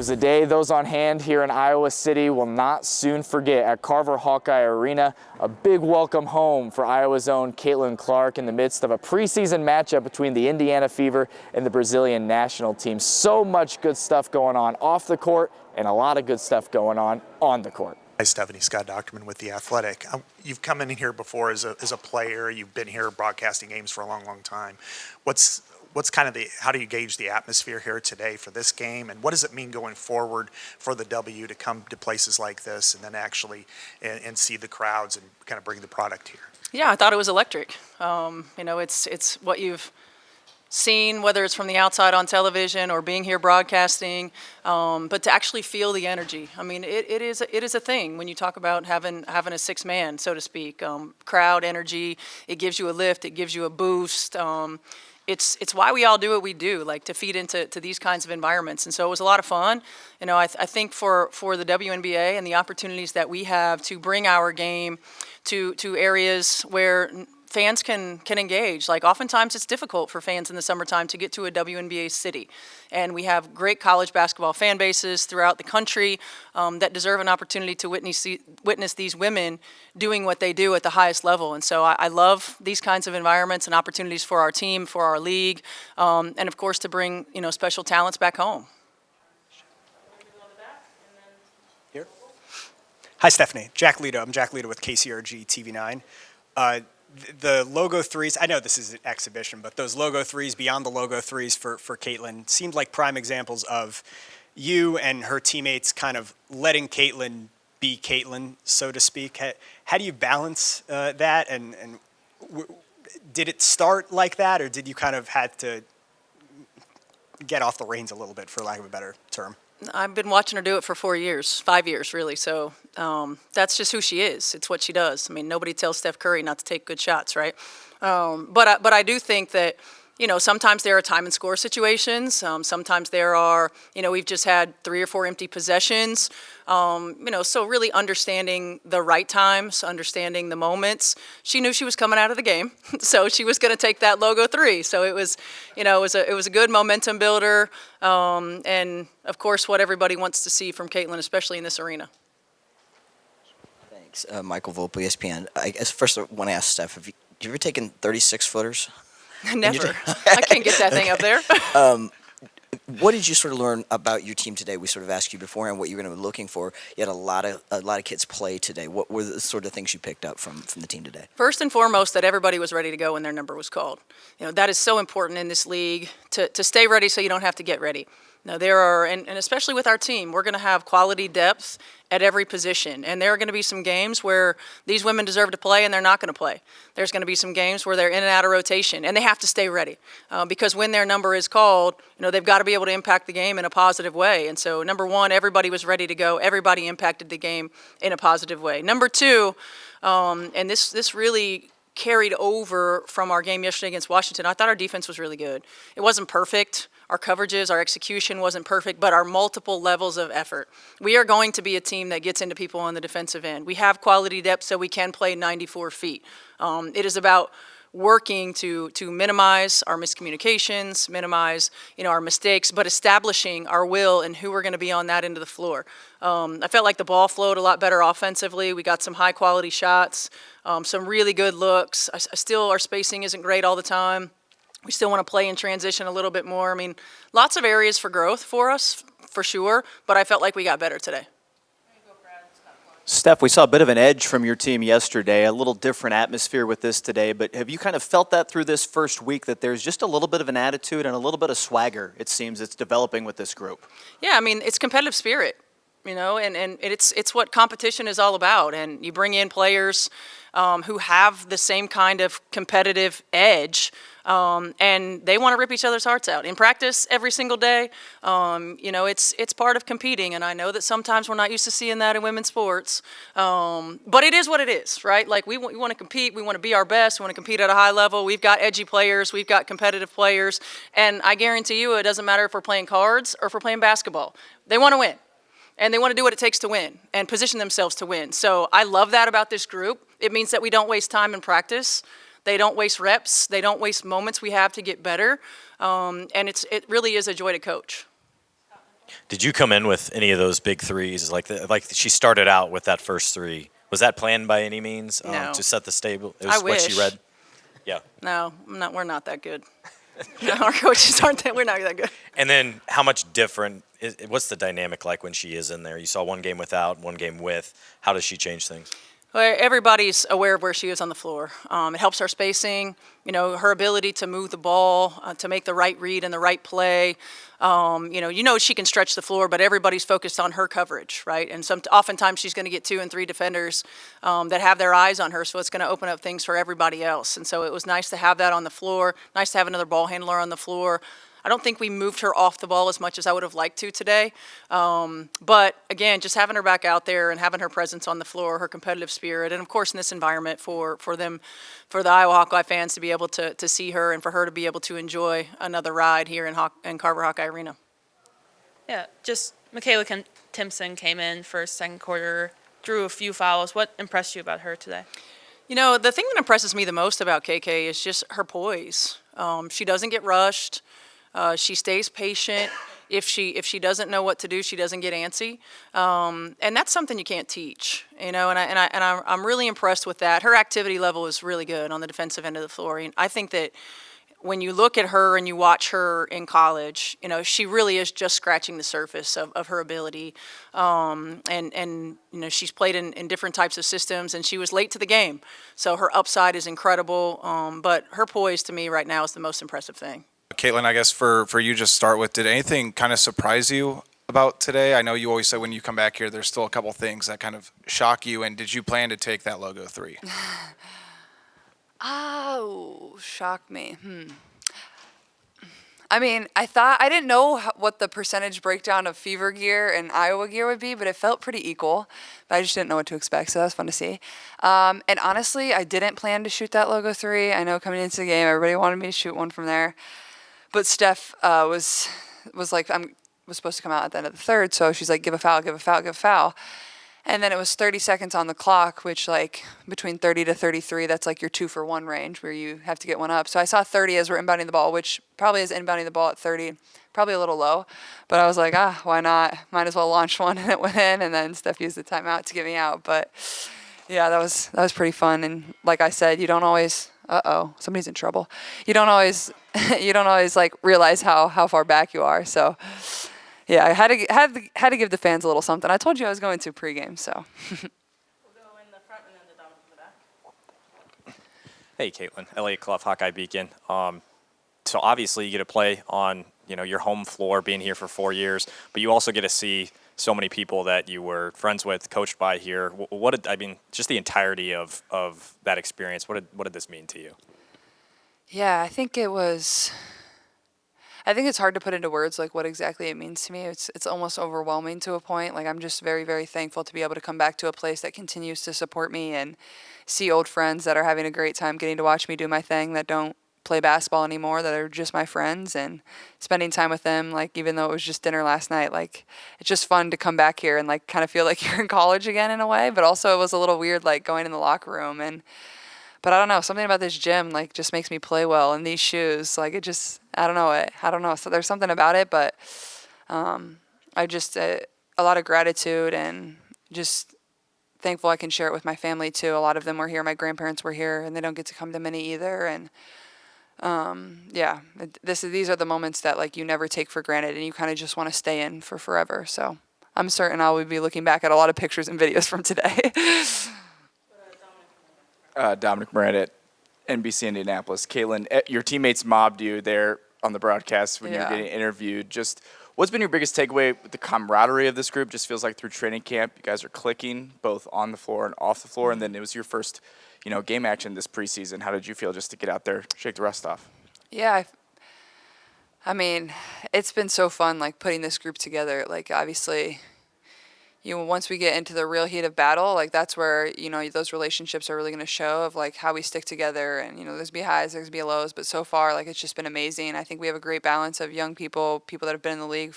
was a day those on hand here in Iowa City will not soon forget at Carver Hawkeye Arena. A big welcome home for Iowa's own Caitlin Clark in the midst of a preseason matchup between the Indiana Fever and the Brazilian national team. So much good stuff going on off the court and a lot of good stuff going on the court. Hi, Stephanie. Scott Docterman with The Athletic. You've come in here before as a player. You've been here broadcasting games for a long, long time. What's kind of how do you gauge the atmosphere here today for this game, and what does it mean going forward for the W to come to places like this and then actually and see the crowds and kind of bring the product here? Yeah, I thought it was electric. It's what you've seen, whether it's from the outside on television or being here broadcasting, but to actually feel the energy. I mean, it is a thing when you talk about having a six man, so to speak. Crowd energy, it gives you a lift, it gives you a boost. It's why we all do what we do, like to feed into these kinds of environments. And so it was a lot of fun. I think for the WNBA and the opportunities that we have to bring our game to areas where fans can engage. Like oftentimes it's difficult for fans in the summertime to get to a WNBA city. And we have great college basketball fan bases throughout the country that deserve an opportunity to witness these women doing what they do at the highest level. And so I love these kinds of environments and opportunities for our team, for our league, and of course to bring special talents back home. Here. Hi, Stephanie. Jack Lito. I'm Jack Lito with KCRG TV9. The logo threes, I know this is an exhibition, but those logo threes, beyond the logo threes for Caitlin, seemed like prime examples of you and her teammates kind of letting Caitlin be Caitlin, so to speak. How do you balance that? And did it start like that, or did you kind of had to get off the reins a little bit, for lack of a better term? I've been watching her do it for 5 years really. So that's just who she is. It's what she does. I mean, nobody tells Steph Curry not to take good shots, right? But I do think that, sometimes there are time and score situations. Sometimes there are, we've just had 3 or 4 empty possessions. So really understanding the right times, understanding the moments. She knew she was coming out of the game, so she was going to take that logo 3. So it was, it was a good momentum builder. And of course, what everybody wants to see from Caitlin, especially in this arena. Thanks. Michael Volpe, ESPN. I guess first I want to ask Steph, have you ever taken 36-footers? Never. I can't get that thing up there. What did you sort of learn about your team today? We sort of asked you beforehand what you were going to be looking for. You had a lot of kids play today. What were the sort of things you picked up from the team today? First and foremost, that everybody was ready to go when their number was called. That is so important in this league, to stay ready so you don't have to get ready. Now there are, and especially with our team, we're going to have quality depth at every position. And there are going to be some games where these women deserve to play and they're not going to play. There's going to be some games where they're in and out of rotation and they have to stay ready. Because when their number is called, they've got to be able to impact the game in a positive way. And so number one, everybody was ready to go. Everybody impacted the game in a positive way. Number two, and this really carried over from our game yesterday against Washington, I thought our defense was really good. It wasn't perfect. Our coverages, our execution wasn't perfect, but our multiple levels of effort. We are going to be a team that gets into people on the defensive end. We have quality depth so we can play 94 feet. It is about working to minimize our miscommunications, minimize our mistakes, but establishing our will and who we're going to be on that end of the floor. I felt like the ball flowed a lot better offensively. We got some high quality shots, some really good looks. Still, our spacing isn't great all the time. We still want to play in transition a little bit more. I mean, lots of areas for growth for us, for sure, but I felt like we got better today. Steph, we saw a bit of an edge from your team yesterday, a little different atmosphere with this today, but have you kind of felt that through this first week, that there's just a little bit of an attitude and a little bit of swagger, it seems, it's developing with this group? Yeah, I mean, it's competitive spirit, and it's what competition is all about. And you bring in players who have the same kind of competitive edge, and they want to rip each other's hearts out in practice every single day. It's part of competing, and I know that sometimes we're not used to seeing that in women's sports, but it is what it is, right? Like we want to compete, we want to be our best, we want to compete at a high level. We've got edgy players, we've got competitive players, and I guarantee you it doesn't matter if we're playing cards or if we're playing basketball. They want to win. And they want to do what it takes to win and position themselves to win. So I love that about this group. It means that we don't waste time in practice. They don't waste reps. They don't waste moments we have to get better. And it really is a joy to coach. Did you come in with any of those big threes? Like she started out with that first three. Was that planned by any means No. to set the stable? It I was what she wish. read. Yeah. No, we're not that good. No, our coaches aren't that. We're not that good. And then how much different? What's the dynamic like when she is in there? You saw one game without, one game with. How does she change things? Well, everybody's aware of where she is on the floor. It helps our spacing, her ability to move the ball, to make the right read and the right play. She can stretch the floor, but everybody's focused on her coverage, right? And oftentimes she's going to get 2 and 3 defenders that have their eyes on her, so it's going to open up things for everybody else. And so it was nice to have that on the floor, nice to have another ball handler on the floor. I don't think we moved her off the ball as much as I would have liked to today. But again, just having her back out there and having her presence on the floor, her competitive spirit, and of course in this environment for the Iowa Hawkeye fans to be able to see her and for her to be able to enjoy another ride here in Carver Hawkeye Arena. Yeah, just Michaela Timpson came in first, second quarter, drew a few fouls. What impressed you about her today? The thing that impresses me the most about KK is just her poise. She doesn't get rushed. She stays patient. If she doesn't know what to do, she doesn't get antsy, and that's something you can't teach, And I'm really impressed with that. Her activity level is really good on the defensive end of the floor. And I think that when you look at her and you watch her in college, she really is just scratching the surface of her ability. She's played in different types of systems, and she was late to the game, so her upside is incredible. But her poise to me right now is the most impressive thing. Caitlin, I guess for you just start with, did anything kind of surprise you about today? I know you always say when you come back here, there's still a couple things that kind of shock you, and did you plan to take that logo 3? Oh, shocked me. I mean, I didn't know what the percentage breakdown of Fever gear and Iowa gear would be, but it felt pretty equal. But I just didn't know what to expect, so that was fun to see. And honestly, I didn't plan to shoot that logo 3. I know coming into the game, everybody wanted me to shoot one from there. But Steph was like, was supposed to come out at the end of the third, so she's like, give a foul, give a foul, give a foul. And then it was 30 seconds on the clock, which like between 30 to 33, that's like your 2-for-1 range where you have to get one up. So I saw 30 as we're inbounding the ball, which probably is inbounding the ball at 30, probably a little low. But I was like, why not? Might as well launch one, and it went in. And then Steph used the timeout to get me out. But yeah, that was pretty fun. And like I said, you don't always. Somebody's in trouble. You don't always like realize how far back you are. So. Yeah, I had to give the fans a little something. I told you I was going to pregame, so. We'll go in the front and then the Dominic in the back. Hey, Caitlin, Elliot Clough, Hawkeye Beacon. So obviously you get to play on your home floor, being here for 4 years, but you also get to see so many people that you were friends with, coached by here. Just the entirety of that experience. What did this mean to you? Yeah, I think it's hard to put into words like what exactly it means to me. It's almost overwhelming to a point. Like I'm just very, very thankful to be able to come back to a place that continues to support me and see old friends that are having a great time getting to watch me do my thing, that don't play basketball anymore, that are just my friends, and spending time with them. Like even though it was just dinner last night, like it's just fun to come back here and like kind of feel like you're in college again in a way. But also it was a little weird like going in the locker room But I don't know, something about this gym like just makes me play well, and these shoes, like I don't know. So there's something about it, but I just a lot of gratitude and just thankful I can share it with my family too. A lot of them were here. My grandparents were here, and they don't get to come to many either. And these are the moments that like you never take for granted, and you kind of just want to stay in for forever. So I'm certain I will be looking back at a lot of pictures and videos from today. Dominic Miranda at NBC Indianapolis. Caitlin, your teammates mobbed you there on the broadcast when you were getting interviewed. Just what's been your biggest takeaway with the camaraderie of this group? Just feels like through training camp, you guys are clicking both on the floor and off the floor. And then it was your first, game action this preseason. How did you feel just to get out there, shake the rust off? Yeah, I mean, it's been so fun, like putting this group together. Like obviously, once we get into the real heat of battle, like that's where, those relationships are really going to show of like how we stick together. And, there's be highs, there's be lows, but so far, like it's just been amazing. I think we have a great balance of young people that have been in the league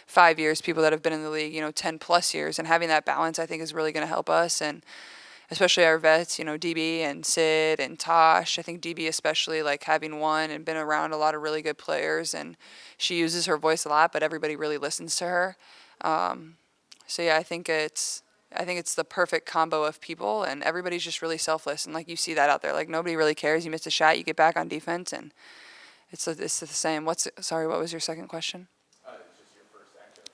5 years, people that have been in the league, 10 plus years. And having that balance, I think, is really going to help us. And especially our vets, DB and Sid and Tosh. I think DB especially, like having won and been around a lot of really good players, and she uses her voice a lot, but everybody really listens to her. So yeah, I think it's the perfect combo of people, and everybody's just really selfless, and like you see that out there. Like nobody really cares. You miss a shot, you get back on defense, and it's the same. Sorry, what was your second question?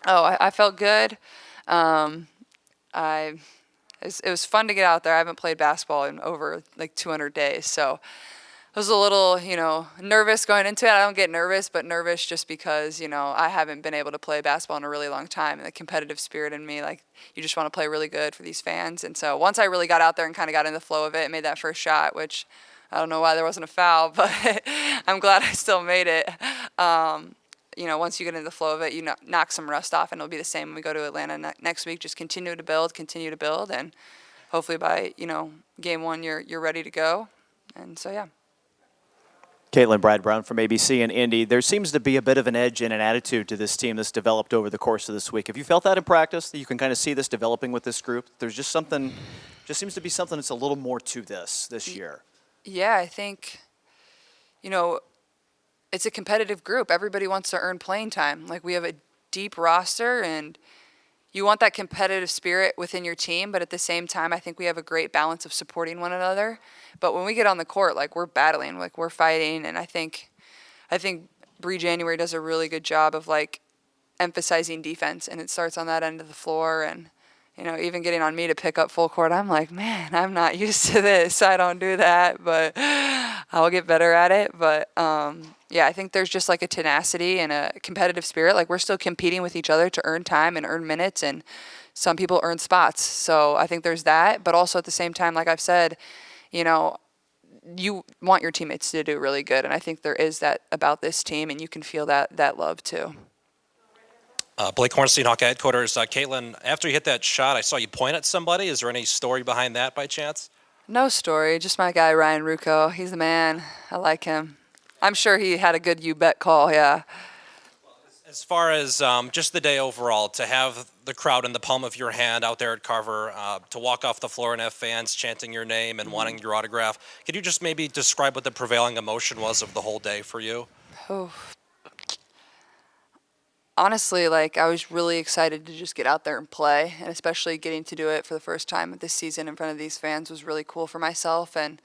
Oh, I felt good. It was fun to get out there. I haven't played basketball in over like 200 days, so I was a little, nervous going into it. I don't get nervous, but nervous just because, I haven't been able to play basketball in a really long time. And the competitive spirit in me, like, you just want to play really good for these fans. And so once I really got out there and kind of got in the flow of it, made that first shot, which I don't know why there wasn't a foul, but I'm glad I still made it. Once you get into the flow of it, you knock some rust off, and it'll be the same when we go to Atlanta next week. Just continue to build, and hopefully by, game one, you're ready to go. And so, yeah. Caitlin, Brad Brown from ABC and Indy. There seems to be a bit of an edge and an attitude to this team that's developed over the course of this week. Have you felt that in practice, that you can kind of see this developing with this group? There's just seems to be something that's a little more to this year. Yeah, I think, it's a competitive group. Everybody wants to earn playing time. Like, we have a deep roster, and you want that competitive spirit within your team, but at the same time, I think we have a great balance of supporting one another. But when we get on the court, like, we're battling, like, we're fighting, and I think Bree January does a really good job of, like, emphasizing defense, and it starts on that end of the floor, and even getting on me to pick up full court, I'm like, man, I'm not used to this. I don't do that, but I'll get better at it. But yeah, I think there's just like a tenacity and a competitive spirit. Like, we're still competing with each other to earn time and earn minutes, and some people earn spots. So I think there's that. But also at the same time, like I've said, you want your teammates to do really good. And I think there is that about this team, and you can feel that love too. Blake Hornstein, Hawkeye headquarters. Caitlin, after you hit that shot, I saw you point at somebody. Is there any story behind that by chance? No story. Just my guy, Ryan Rucco. He's the man. I like him. I'm sure he had a good you bet call, yeah. As far as just the day overall, to have the crowd in the palm of your hand out there at Carver, to walk off the floor and have fans chanting your name and wanting your autograph, could you just maybe describe what the prevailing emotion was of the whole day for you? Oh. Honestly, like, I was really excited to just get out there and play, and especially getting to do it for the first time this season in front of these fans was really cool for myself. And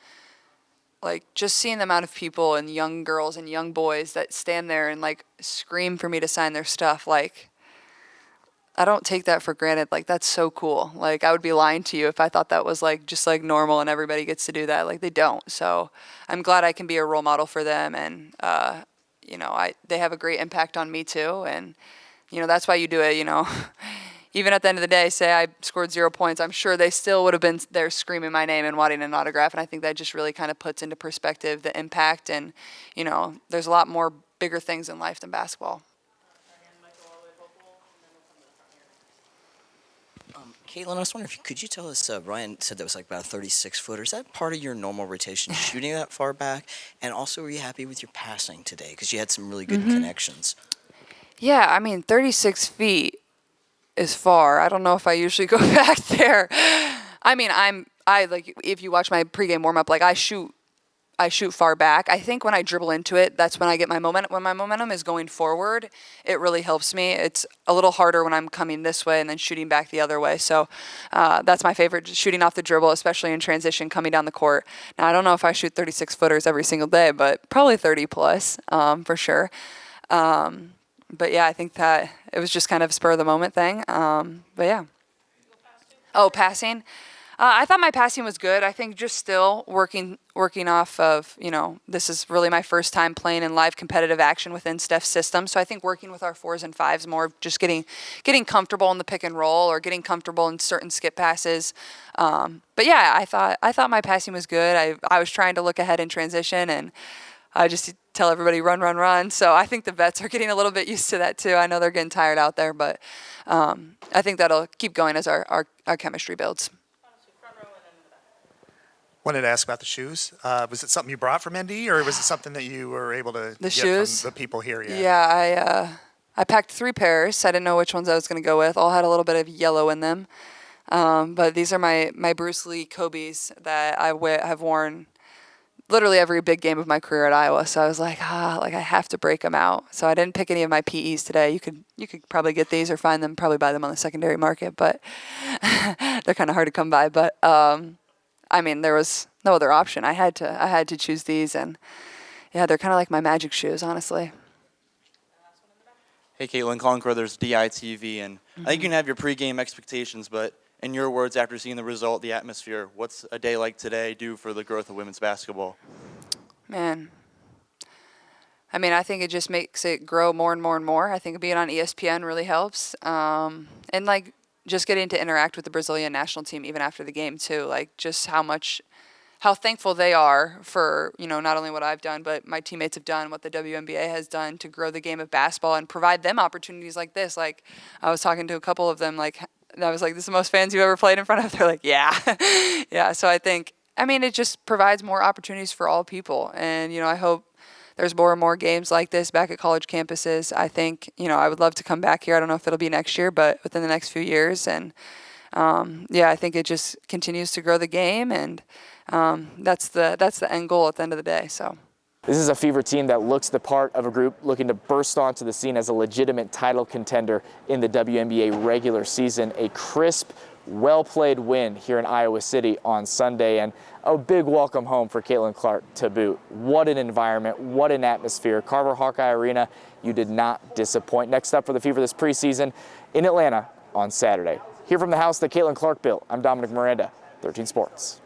like, just seeing the amount of people and young girls and young boys that stand there and like scream for me to sign their stuff, like, I don't take that for granted. Like, that's so cool. Like, I would be lying to you if I thought that was like just like normal and everybody gets to do that. Like, they don't. So I'm glad I can be a role model for them, and they have a great impact on me too, and that's why you do it. Even at the end of the day, say I scored 0 points, I'm sure they still would have been there screaming my name and wanting an autograph, and I think that just really kind of puts into perspective the impact, and there's a lot more bigger things in life than basketball. Caitlin, I was wondering, could you tell us, Ryan said that was like about a 36-footer. Is that part of your normal rotation, shooting that far back? And also, were you happy with your passing today? Because you had some really good connections. Yeah, I mean, 36 feet is far. I don't know if I usually go back there. I mean, I like, if you watch my pregame warm-up, like, I shoot far back. I think when I dribble into it, that's when I get my momentum. When my momentum is going forward, it really helps me. It's a little harder when I'm coming this way and then shooting back the other way. So that's my favorite, shooting off the dribble, especially in transition, coming down the court. Now, I don't know if I shoot 36-footers every single day, but probably 30 plus for sure. But yeah, I think that it was just kind of a spur of the moment thing. But yeah. Oh, passing. I thought my passing was good. I think just still working off of, this is really my first time playing in live competitive action within Steph's system. So I think working with our 4s and 5s more, just getting comfortable in the pick and roll or getting comfortable in certain skip passes. But yeah, I thought my passing was good. I was trying to look ahead in transition, and I just tell everybody run, run, run. So I think the vets are getting a little bit used to that too. I know they're getting tired out there, but I think that'll keep going as our chemistry builds. Wanted to ask about the shoes. Was it something you brought from Indy, or was it something that you were able to get shoes? from the people here? Yeah, I packed 3 pairs. I didn't know which ones I was going to go with. All had a little bit of yellow in them. But these are my Bruce Lee Kobe's that have worn literally every big game of my career at Iowa. So I was like, I have to break them out. So I didn't pick any of my PEs today. You could probably get these or find them, probably buy them on the secondary market, but they're kind of hard to come by. But I mean, there was no other option. I had to choose these, and yeah, they're kind of like my magic shoes, honestly. Hey, Caitlin, Colin Crothers, DITV, and I think you can have your pregame expectations, but in your words, after seeing the result, the atmosphere, what's a day like today do for the growth of women's basketball? Man, I mean, I think it just makes it grow more and more and more. I think being on ESPN really helps, and like just getting to interact with the Brazilian national team even after the game too, like just how thankful they are for, not only what I've done, but my teammates have done, what the WNBA has done to grow the game of basketball and provide them opportunities like this. Like, I was talking to a couple of them, like, I was like, this is the most fans you've ever played in front of? They're like, yeah. Yeah, so I think, it just provides more opportunities for all people. And, I hope there's more and more games like this back at college campuses. I think, I would love to come back here. I don't know if it'll be next year, but within the next few years. And, I think it just continues to grow the game, and that's the end goal at the end of the day. So This is a Fever team that looks the part of a group looking to burst onto the scene as a legitimate title contender in the WNBA regular season. A crisp, well-played win here in Iowa City on Sunday, and a big welcome home for Caitlin Clark to boot. What an environment, what an atmosphere. Carver Hawkeye Arena, you did not disappoint. Next up for the Fever this preseason in Atlanta on Saturday. Here from the house that Caitlin Clark built, I'm Dominic Miranda, 13 Sports.